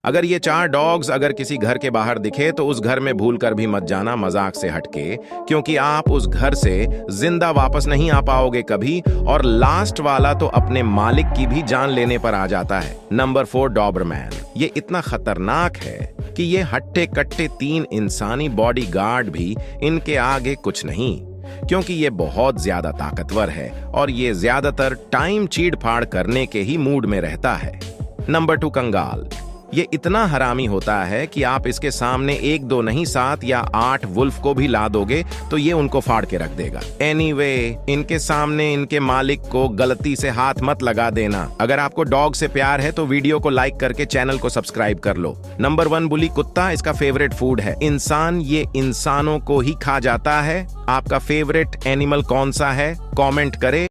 अगर ये 4 डॉग्स अगर किसी घर के बाहर दिखे तो उस घर में भूलकर भी मत जाना, मजाक से हटके, क्योंकि आप उस घर से जिंदा वापस नहीं आ पाओगे कभी। और लास्ट वाला तो अपने मालिक की भी जान लेने पर आ जाता है। Number 4, Doberman. ये इतना खतरनाक है कि ये हट्टे कट्टे 3 इंसानी बॉडीगार्ड भी इनके आगे कुछ नहीं, क्योंकि ये बहुत ज्यादा ताकतवर है और ये ज्यादातर टाइम चीड़ फाड़ करने के ही मूड में रहता है। नंबर 2, कंगाल। ये इतना हरामी होता है कि आप इसके सामने 1 2 नहीं 7 या 8 वुल्फ को भी ला दोगे तो ये उनको फाड़ के रख देगा। एनीवे, इनके सामने इनके मालिक को गलती से हाथ मत लगा देना। अगर आपको डॉग से प्यार है तो वीडियो को लाइक करके चैनल को सब्सक्राइब कर लो। नंबर 1, बुली कुत्ता। इसका फेवरेट फूड है इंसान, ये इंसानों को ही खा जाता है। आपका फेवरेट एनिमल कौन सा है? कॉमेंट करें।